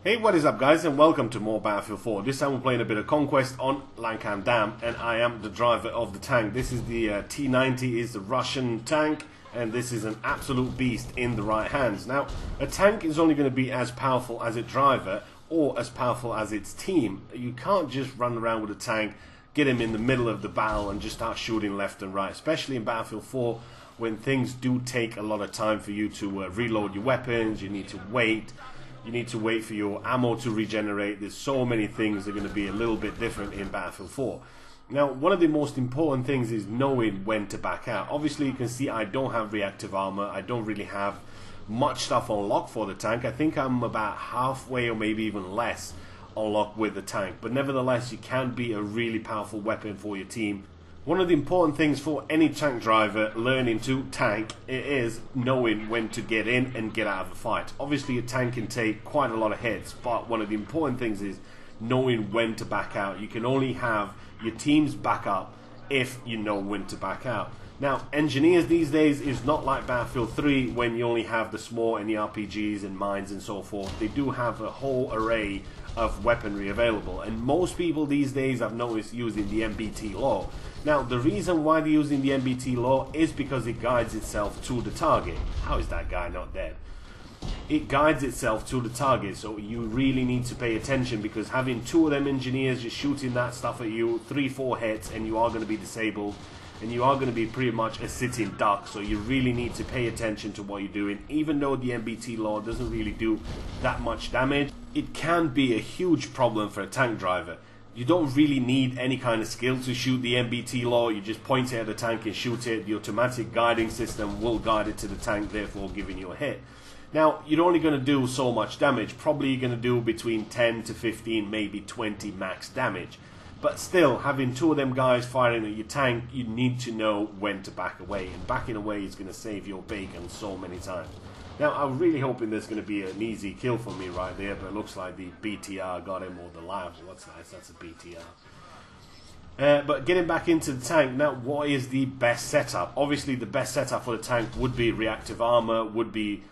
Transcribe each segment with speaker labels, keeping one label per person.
Speaker 1: Hey, what is up guys, and welcome to more Battlefield 4. This time we're playing a bit of Conquest on Lankan Dam, and I am the driver of the tank. This is the T-90, is the Russian tank, and this is an absolute beast in the right hands. Now, a tank is only going to be as powerful as its driver, or as powerful as its team. You can't just run around with a tank, get him in the middle of the battle and just start shooting left and right, especially in Battlefield 4 when things do take a lot of time for you to reload your weapons. You need to wait. You need to wait for your ammo to regenerate. There's so many things that are going to be a little bit different in Battlefield 4. Now, one of the most important things is knowing when to back out. Obviously, you can see I don't have reactive armor. I don't really have much stuff on lock for the tank. I think I'm about halfway or maybe even less on lock with the tank. But nevertheless, you can be a really powerful weapon for your team. One of the important things for any tank driver learning to tank is knowing when to get in and get out of a fight. Obviously a tank can take quite a lot of hits, but one of the important things is knowing when to back out. You can only have your team's back up if you know when to back out. Now, engineers these days is not like Battlefield 3 when you only have the small and the RPGs and mines and so forth. They do have a whole array of weaponry available, and most people these days I've noticed using the MBT law. Now, the reason why they're using the MBT law is because it guides itself to the target. How is that guy not dead? It guides itself to the target, so you really need to pay attention, because having two of them engineers just shooting that stuff at you, 3-4 hits, and you are going to be disabled, and you are going to be pretty much a sitting duck. So you really need to pay attention to what you're doing. Even though the MBT law doesn't really do that much damage, it can be a huge problem for a tank driver. You don't really need any kind of skill to shoot the MBT law. You just point it at the tank and shoot it. The automatic guiding system will guide it to the tank, therefore giving you a hit. Now, you're only going to do so much damage. Probably you're going to do between 10 to 15, maybe 20 max damage. But still, having two of them guys firing at your tank, you need to know when to back away. And backing away is going to save your bacon so many times. Now, I'm really hoping there's going to be an easy kill for me right there, but it looks like the BTR got him, or the lab. Well, that's nice, that's a BTR. But getting back into the tank, now what is the best setup? Obviously, the best setup for the tank would be reactive armor, would be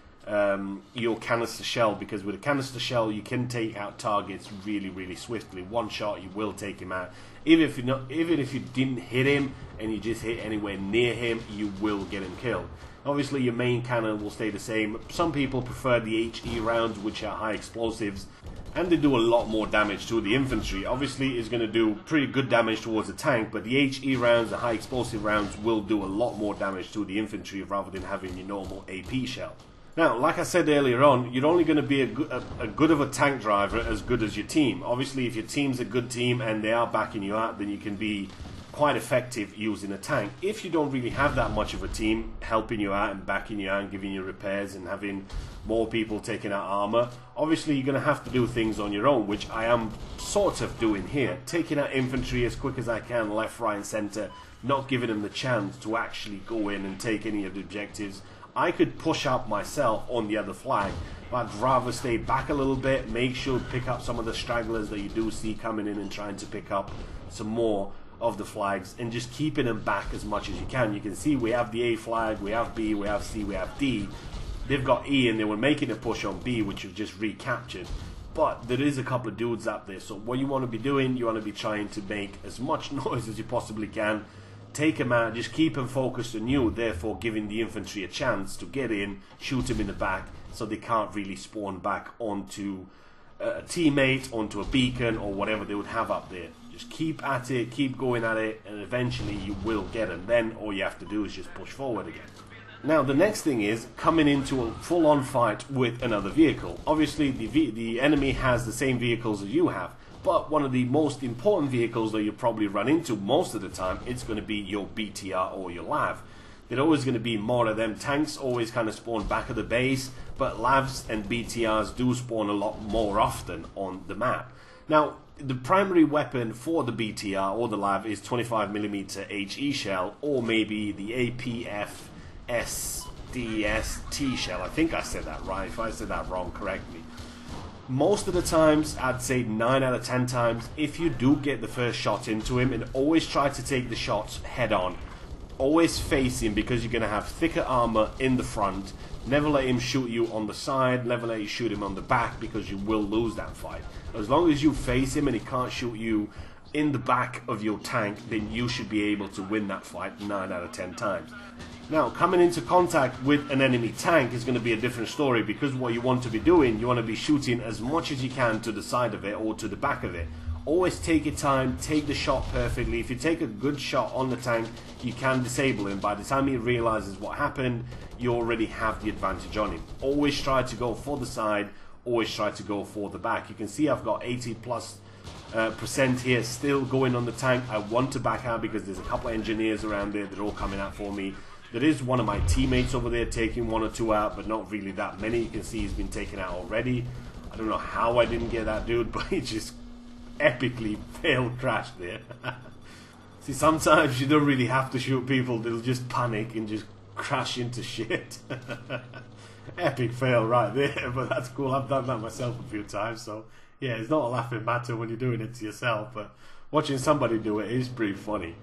Speaker 1: your canister shell, because with a canister shell you can take out targets really swiftly. One shot you will take him out. Even if you didn't hit him and you just hit anywhere near him, you will get him killed. Obviously your main cannon will stay the same. Some people prefer the HE rounds, which are high explosives, and they do a lot more damage to the infantry. Obviously it's going to do pretty good damage towards the tank, but the HE rounds, the high explosive rounds, will do a lot more damage to the infantry rather than having your normal AP shell. Now, like I said earlier on, you're only going to be a good of a tank driver as good as your team. Obviously, if your team's a good team and they are backing you out, then you can be quite effective using a tank. If you don't really have that much of a team helping you out and backing you out and giving you repairs and having more people taking out armor, obviously you're going to have to do things on your own, which I am sort of doing here. Taking out infantry as quick as I can, left, right and center, not giving them the chance to actually go in and take any of the objectives. I could push up myself on the other flag, but I'd rather stay back a little bit, make sure to pick up some of the stragglers that you do see coming in and trying to pick up some more of the flags, and just keeping them back as much as you can. You can see we have the A flag, we have B, we have C, we have D. They've got E and they were making a push on B, which was just recaptured. But there is a couple of dudes up there, so what you want to be doing, you want to be trying to make as much noise as you possibly can. Take them out, just keep them focused on you, therefore giving the infantry a chance to get in, shoot them in the back, so they can't really spawn back onto a teammate, onto a beacon, or whatever they would have up there. Just keep at it, keep going at it, and eventually you will get them. Then all you have to do is just push forward again. Now, the next thing is coming into a full-on fight with another vehicle. Obviously, the enemy has the same vehicles as you have. But one of the most important vehicles that you probably run into most of the time, it's going to be your BTR or your LAV. There's always going to be more of them. Tanks always kind of spawn back of the base, but LAVs and BTRs do spawn a lot more often on the map. Now, the primary weapon for the BTR or the LAV is 25mm HE shell, or maybe the APF SDS-T shell. I think I said that right. If I said that wrong, correct me. Most of the times, I'd say 9 out of 10 times, if you do get the first shot into him, and always try to take the shots head on. always face him, because you're going to have thicker armor in the front. Never let him shoot you on the side, never let you shoot him on the back, because you will lose that fight. As long as you face him and he can't shoot you in the back of your tank, then you should be able to win that fight 9 out of 10 times. Now, coming into contact with an enemy tank is going to be a different story, because what you want to be doing, you want to be shooting as much as you can to the side of it or to the back of it. Always take your time, take the shot perfectly. If you take a good shot on the tank, you can disable him. By the time he realizes what happened, you already have the advantage on him. Always try to go for the side, always try to go for the back. You can see I've got 80+% here still going on the tank. I want to back out because there's a couple of engineers around there that are all coming out for me. There is one of my teammates over there taking 1 or 2 out, but not really that many. You can see he's been taken out already. I don't know how I didn't get that dude, but he just epically failed crash there. See, sometimes you don't really have to shoot people, they'll just panic and just crash into shit. Epic fail right there, but that's cool. I've done that myself a few times, so yeah, it's not a laughing matter when you're doing it to yourself, but watching somebody do it is pretty funny.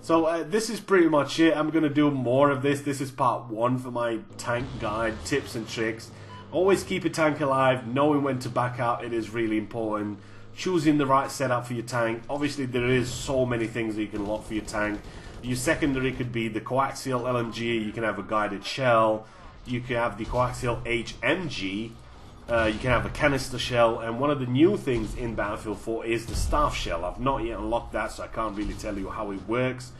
Speaker 1: So this is pretty much it. I'm going to do more of this. This is part 1 for my tank guide, tips and tricks. Always keep your tank alive, knowing when to back out, it is really important. Choosing the right setup for your tank. Obviously there is so many things that you can lock for your tank. Your secondary could be the coaxial LMG, you can have a guided shell, you can have the coaxial HMG, you can have a canister shell, and one of the new things in Battlefield 4 is the staff shell. I've not yet unlocked that, so I can't really tell you how it works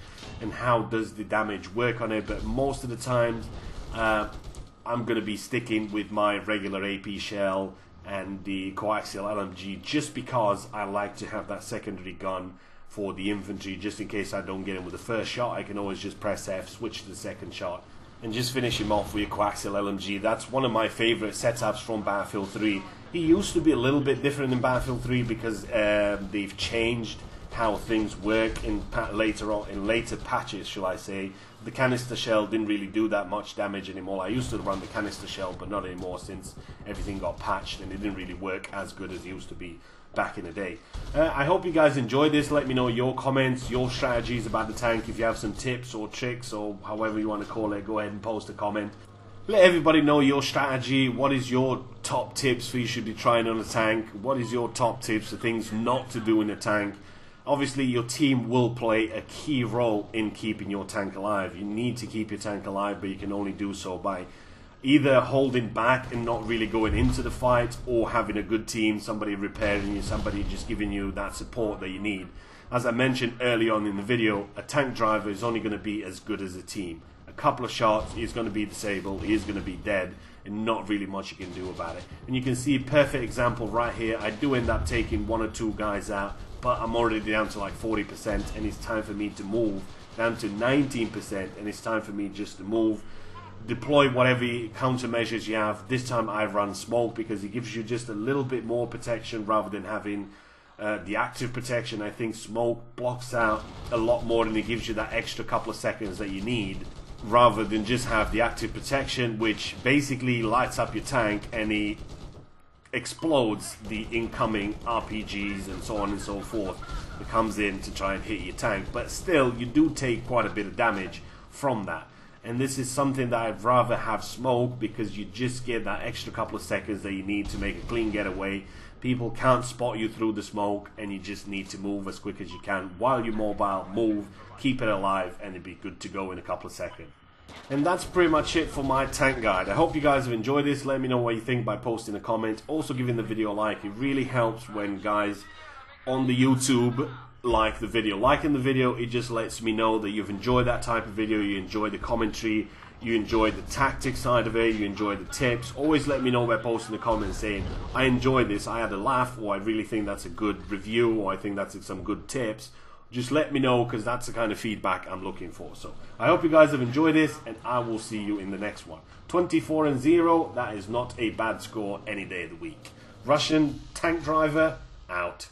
Speaker 1: and how does the damage work on it, but most of the times I'm going to be sticking with my regular AP shell and the coaxial LMG, just because I like to have that secondary gun for the infantry, just in case I don't get him with the first shot. I can always just press F, switch to the second shot, and just finish him off with your coaxial LMG. That's one of my favorite setups from Battlefield 3. He used to be a little bit different in Battlefield 3 because they've changed how things work in later patches, shall I say. The canister shell didn't really do that much damage anymore. I used to run the canister shell, but not anymore since everything got patched and it didn't really work as good as it used to be back in the day. I hope you guys enjoyed this. Let me know your comments, your strategies about the tank. If you have some tips or tricks or however you want to call it, go ahead and post a comment. Let everybody know your strategy. What is your top tips for you should be trying on a tank? What is your top tips for things not to do in a tank? Obviously, your team will play a key role in keeping your tank alive. You need to keep your tank alive, but you can only do so by either holding back and not really going into the fight, or having a good team, somebody repairing you, somebody just giving you that support that you need. As I mentioned early on in the video, a tank driver is only going to be as good as a team. A couple of shots, he's going to be disabled, he's going to be dead, and not really much you can do about it. And you can see a perfect example right here. I do end up taking 1 or 2 guys out, but I'm already down to like 40%, and it's time for me to move down to 19%, and it's time for me just to move, deploy whatever countermeasures you have. This time I run smoke because it gives you just a little bit more protection rather than having the active protection. I think smoke blocks out a lot more, and it gives you that extra couple of seconds that you need, rather than just have the active protection, which basically lights up your tank and it explodes the incoming RPGs and so on and so forth that comes in to try and hit your tank. But still, you do take quite a bit of damage from that. And this is something that I'd rather have smoke, because you just get that extra couple of seconds that you need to make a clean getaway. People can't spot you through the smoke, and you just need to move as quick as you can. While you're mobile, move, keep it alive, and it'll be good to go in a couple of seconds. And that's pretty much it for my tank guide. I hope you guys have enjoyed this. Let me know what you think by posting a comment. Also giving the video a like. It really helps when guys on the YouTube like the video. Liking the video, it just lets me know that you've enjoyed that type of video, you enjoy the commentary, you enjoy the tactics side of it, you enjoy the tips. Always let me know by posting a comment saying, I enjoyed this, I had a laugh, or I really think that's a good review, or I think that's some good tips. Just let me know, because that's the kind of feedback I'm looking for. So I hope you guys have enjoyed this, and I will see you in the next one. 24-0, that is not a bad score any day of the week. Russian tank driver, out.